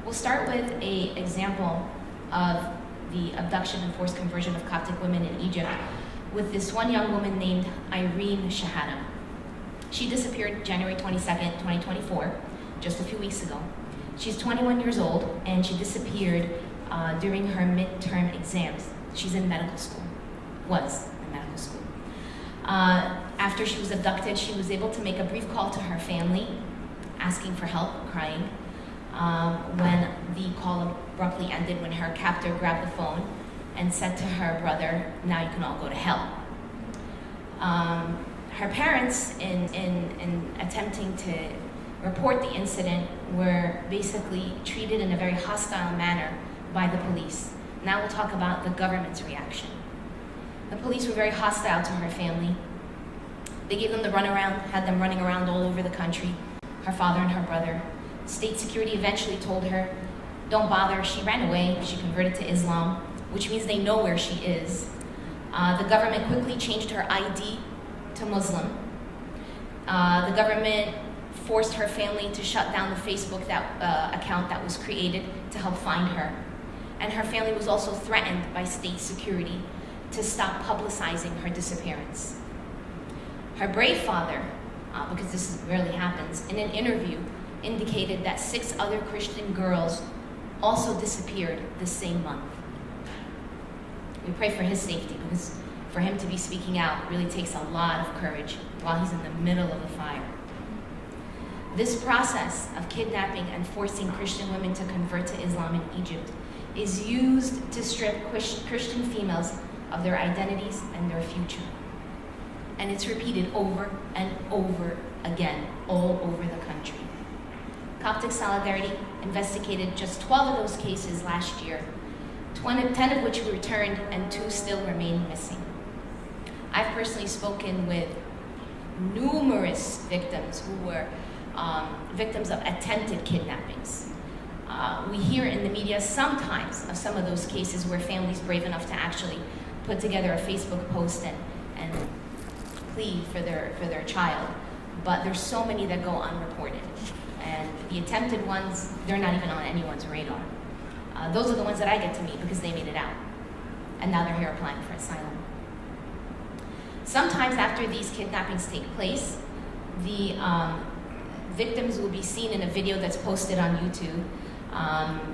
We'll start with an example of the abduction and forced conversion of Coptic women in Egypt with this one young woman named Irene Shahada. She disappeared January 22nd, 2024, just a few weeks ago. She's 21 years old, and she disappeared during her midterm exams. She's in medical school, was in medical school. After she was abducted, she was able to make a brief call to her family, asking for help, crying, when the call abruptly ended, when her captor grabbed the phone and said to her brother, "Now you can all go to hell." Her parents, in attempting to report the incident, were basically treated in a very hostile manner by the police. Now we'll talk about the government's reaction. The police were very hostile to her family. They gave them the runaround, had them running around all over the country, her father and her brother. State security eventually told her, "Don't bother." She ran away. She converted to Islam, which means they know where she is. The government quickly changed her ID to Muslim. The government forced her family to shut down the Facebook account that was created to help find her. And her family was also threatened by state security to stop publicizing her disappearance. Her brave father, because this rarely happens, in an interview indicated that 6 other Christian girls also disappeared the same month. We pray for his safety, because for him to be speaking out really takes a lot of courage while he's in the middle of the fire. This process of kidnapping and forcing Christian women to convert to Islam in Egypt is used to strip Christian females of their identities and their future. And it's repeated over and over again, all over the country. Coptic Solidarity investigated just 12 of those cases last year, 10 of which were returned and 2 still remain missing. I've personally spoken with numerous victims who were victims of attempted kidnappings. We hear in the media sometimes of some of those cases where families brave enough to actually put together a Facebook post and plead for their child, but there's so many that go unreported. And the attempted ones, they're not even on anyone's radar. Those are the ones that I get to meet because they made it out. And now they're here applying for asylum. Sometimes after these kidnappings take place, the victims will be seen in a video that's posted on YouTube.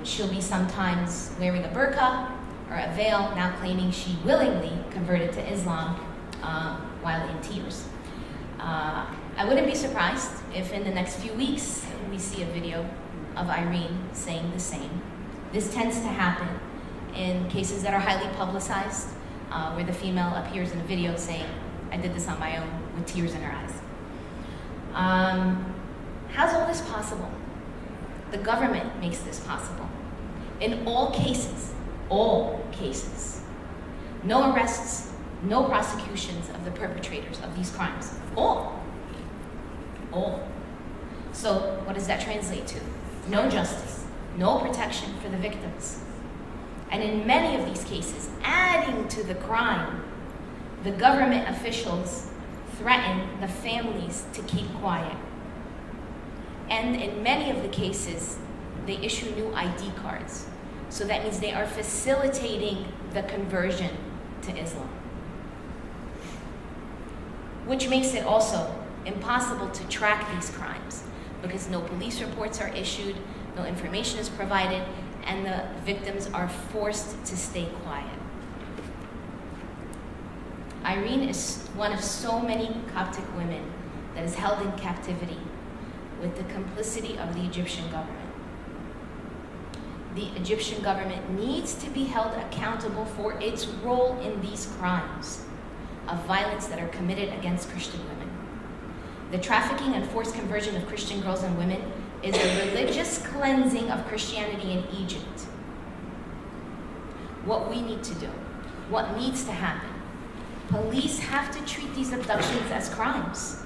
She'll be sometimes wearing a burqa or a veil, now claiming she willingly converted to Islam while in tears. I wouldn't be surprised if in the next few weeks we see a video of Irene saying the same. This tends to happen in cases that are highly publicized, where the female appears in a video saying, "I did this on my own," with tears in her eyes. How's all this possible? The government makes this possible. In all cases, no arrests, no prosecutions of the perpetrators of these crimes. All. So what does that translate to? No justice, no protection for the victims. And in many of these cases, adding to the crime, the government officials threaten the families to keep quiet. And in many of the cases, they issue new ID cards. So that means they are facilitating the conversion to Islam, which makes it also impossible to track these crimes because no police reports are issued, no information is provided, and the victims are forced to stay quiet. Irene is one of so many Coptic women that is held in captivity with the complicity of the Egyptian government. The Egyptian government needs to be held accountable for its role in these crimes of violence that are committed against Christian women. The trafficking and forced conversion of Christian girls and women is a religious cleansing of Christianity in Egypt. What we need to do, what needs to happen, police have to treat these abductions as crimes.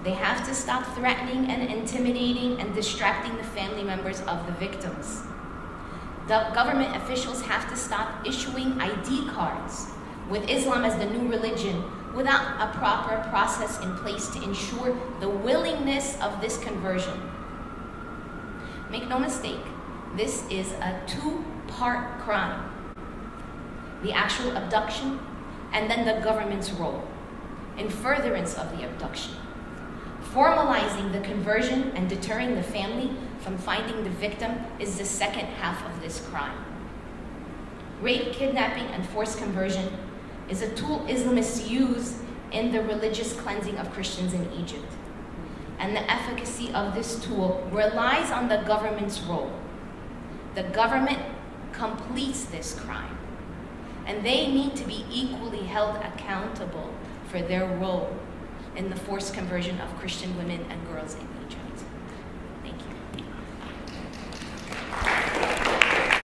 They have to stop threatening and intimidating and distracting the family members of the victims. The government officials have to stop issuing ID cards with Islam as the new religion without a proper process in place to ensure the willingness of this conversion. Make no mistake, this is a two-part crime. The actual abduction, and then the government's role in furtherance of the abduction. Formalizing the conversion and deterring the family from finding the victim is the second half of this crime. Rape, kidnapping, and forced conversion is a tool Islamists use in the religious cleansing of Christians in Egypt. And the efficacy of this tool relies on the government's role. The government completes this crime, and they need to be equally held accountable for their role in the forced conversion of Christian women and girls in Egypt.